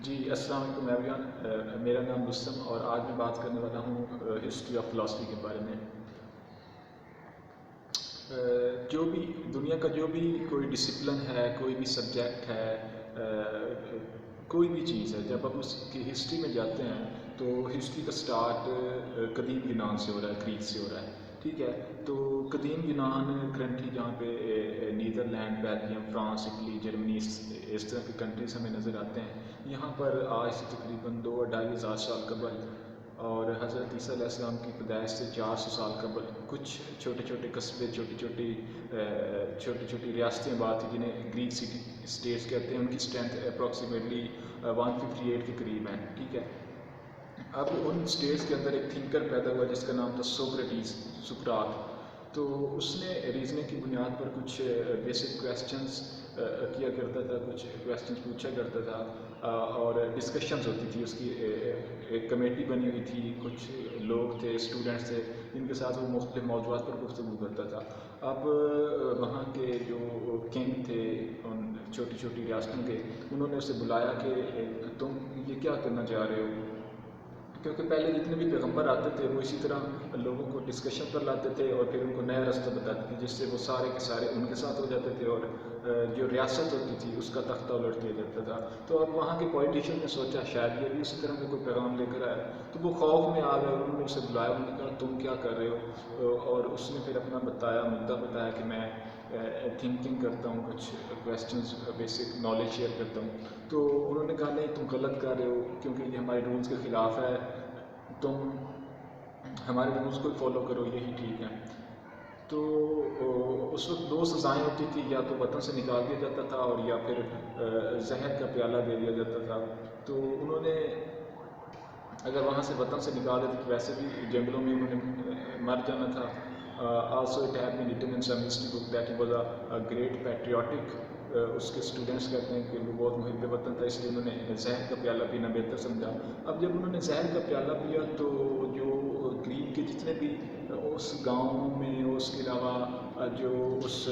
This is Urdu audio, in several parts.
جی السلام علیکم ایوریان، میرا نام رستم اور آج میں بات کرنے والا ہوں ہسٹری آف فلاسفی کے بارے میں۔ جو بھی دنیا کا جو بھی کوئی ڈسپلن ہے، کوئی بھی سبجیکٹ ہے، کوئی بھی چیز ہے، جب آپ اس کی ہسٹری میں جاتے ہیں تو ہسٹری کا سٹارٹ قدیم یونان سے ہو رہا ہے، گریک سے ہو رہا ہے، ٹھیک ہے۔ تو قدیم یونان کرنٹلی جہاں پہ Netherland, Belgium, France, Italy, Germany, اس طرح کی کنٹریز ہمیں نظر آتے ہیں۔ یہاں پر آج سے تقریباً 2-2.5 سال قبل اور حضرت عیسیٰ علیہ السلام کی پیدائش سے 400 سال قبل کچھ چھوٹے چھوٹے قصبے، چھوٹی چھوٹی ریاستیں آباد تھیں جنہیں گریک سٹی اسٹیٹس کہتے ہیں۔ ان کی اسٹرینتھ اپروکسیمیٹلی 158 کے قریب ہیں، ٹھیک ہے۔ اب ان اسٹیٹس کے اندر ایک تھنکر پیدا ہوا جس کا نام تھا سوکریٹس، سقراط۔ تو اس نے ریزننگ کی بنیاد پر کچھ بیسک کویسچنز کیا کرتا تھا، کچھ کویسچنز پوچھا کرتا تھا اور ڈسکشنز ہوتی تھی اس کی۔ ایک کمیٹی بنی ہوئی تھی، کچھ لوگ تھے، اسٹوڈنٹس تھے، جن کے ساتھ وہ مختلف موضوعات پر گفتگو کرتا تھا۔ اب وہاں کے جو کنگ تھے ان چھوٹی چھوٹی ریاستوں کے، انہوں نے اسے بلایا کہ تم یہ کیا کرنا چاہ رہے ہو، کیونکہ پہلے جتنے بھی پیغمبر آتے تھے وہ اسی طرح لوگوں کو ڈسکشن پر لاتے تھے اور پھر ان کو نیا راستہ بتاتے تھے، جس سے وہ سارے کے سارے ان کے ساتھ ہو جاتے تھے اور جو ریاست ہوتی تھی اس کا تختہ الٹ دیا جاتا تھا۔ تو اب وہاں کے پولیٹیشین نے سوچا شاید یہ بھی اسی طرح کا کوئی پیغام لے کر آیا، تو وہ خوف میں آ گئے۔ انہوں نے اسے بلایا، انہوں نے کہا تم کیا کر رہے ہو، اور اس نے پھر اپنا مدعا بتایا کہ میں تھنکنگ کرتا ہوں، کچھ کویسچنز بیسک نالج شیئر کرتا ہوں۔ تو انہوں نے کہا نہیں، تم غلط کر رہے ہو کیونکہ یہ ہمارے رولز کے خلاف ہے، تم ہمارے رولز کو فالو کرو، یہی ٹھیک ہے۔ تو اس وقت 2 سزائیں ہوتی تھی، یا تو وطن سے نکال دیا جاتا تھا اور یا پھر زہر کا پیالہ دے دیا جاتا تھا۔ تو انہوں نے اگر وہاں سے وطن سے نکال دیتے تو ویسے بھی جنگلوں میں انہوں نے مر جانا تھا۔ Also it had been written in some history book that he was a great patriotic. اس کے اسٹوڈنٹس کہتے ہیں کہ وہ بہت محب وطن تھا، اس لیے انہوں نے زہر کا پیالہ پینا بہتر سمجھا۔ اب جب انہوں نے زہر کا پیالہ پیا تو جو گریک کے جتنے بھی اس گاؤں میں، اس کے علاوہ جو اس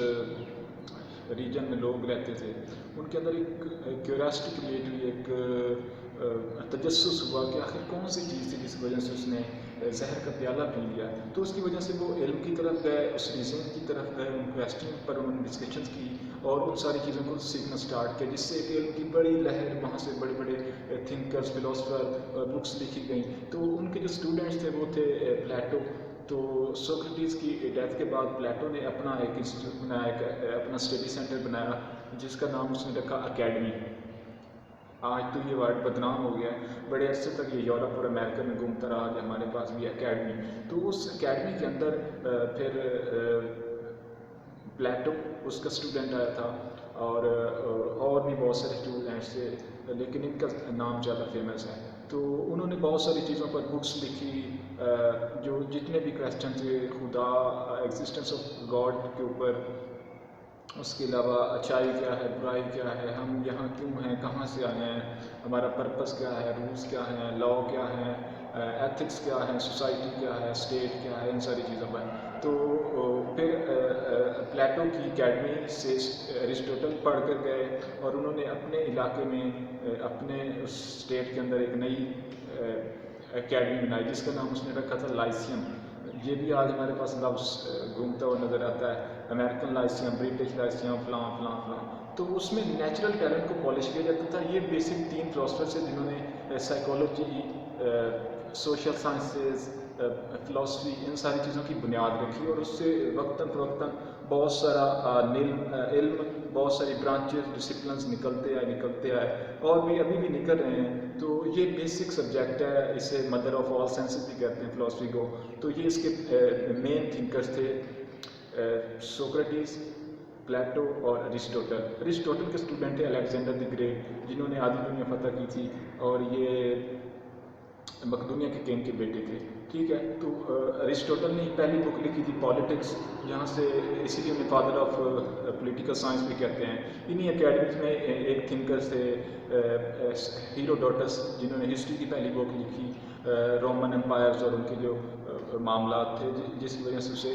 ریجن میں لوگ رہتے تھے، ان کے اندر ایک کیوریاسٹی کریٹ ہوئی، ایک تجسس ہوا کہ آخر کون سی چیز تھی جس وجہ سے اس نے زہر کا پیالہ پی لیا۔ تو اس کی وجہ سے وہ علم کی طرف گئے، اس ریزننگ کی طرف گئے، ان کویسچن پر انہوں نے ڈسکشنز کی اور ان ساری چیزوں کو سیکھنا سٹارٹ کیا، جس سے ایک علم کی بڑی لہر، وہاں سے بڑے بڑے تھنکرز، فلاسفر، بکس لکھی گئیں۔ تو ان کے جو اسٹوڈنٹس تھے وہ تھے پلیٹو۔ تو سوکریٹس کی ڈیتھ کے بعد پلیٹو نے اپنا ایک انسٹیٹیوٹ بنایا، اپنا اسٹڈی سینٹر بنایا جس کا نام اس نے رکھا اکیڈمی۔ آج تو یہ ورڈ بدنام ہو گیا ہے، بڑے عرصے تک یہ یورپ اور امریکہ میں گھومتا رہا، آج ہمارے پاس بھی اکیڈمی۔ تو اس اکیڈمی کے اندر پھر پلیٹو اس کا اسٹوڈنٹ آیا تھا اور بھی بہت سارے اسٹوڈنٹس تھے، لیکن ان کا نام زیادہ فیمس ہے۔ تو انہوں نے بہت ساری چیزوں پر بکس لکھی، جو جتنے بھی کویسچن تھے خدا، ایگزسٹنس آف گاڈ کے اوپر، اس کے علاوہ اچھائی کیا ہے، برائی کیا ہے، ہم یہاں کیوں ہیں، کہاں سے آئے ہیں، ہمارا پرپس کیا ہے، رولز کیا ہیں، لا کیا ہے، ایتھکس کیا ہے، سوسائٹی کیا ہے، اسٹیٹ کیا ہے، ان ساری چیزوں پر۔ تو پھر پلیٹو کی اکیڈمی سے ارسطوٹل پڑھ کر گئے اور انہوں نے اپنے علاقے میں، اپنے اس اسٹیٹ کے اندر ایک نئی اکیڈمی بنائی جس کا نام اس نے رکھا تھا لائسیم۔ یہ بھی آج ہمارے پاس لفظ گھومتا ہوا نظر آتا ہے، امریکن لائسیم، برٹش لائسیم، فلاں فلاں فلاں۔ تو اس میں نیچرل ٹیلنٹ کو پالش کیا جاتا تھا۔ یہ بیسک 3 فلاسفرس ہیں جنہوں نے سائیکالوجی، سوشل سائنسز، فلاسفی، ان ساری چیزوں کی بنیاد رکھی اور اس سے وقتاً فوقتاً بہت سارا علم، بہت ساری برانچز، ڈسپلنز نکلتے آئے اور بھی ابھی بھی نکل رہے ہیں۔ تو یہ بیسک سبجیکٹ ہے، اسے مدر آف آل سائنسز بھی کہتے ہیں فلاسفی کو۔ تو یہ اس کے مین تھنکرز تھے، سوکریٹس، پلیٹو اور ارسطوٹل۔ ارسطوٹل کے اسٹوڈنٹ تھے الیگزینڈر دی گریٹ، جنہوں نے آدھی دنیا فتح کی تھی اور یہ مقدونیہ کے کنگ کے بیٹے تھے، ٹھیک ہے۔ تو ارسطوٹل نے پہلی بک لکھی تھی پالیٹکس، جہاں سے اسی لیے انہیں فادر آف پولیٹیکل سائنس بھی کہتے ہیں۔ انہی اکیڈمیز میں ایک تھنکرز تھے ہیروڈوٹس، جنہوں نے ہسٹری کی پہلی بک لکھی، رومن امپائرز اور ان کے جو معاملات تھے، جس کی وجہ سے اسے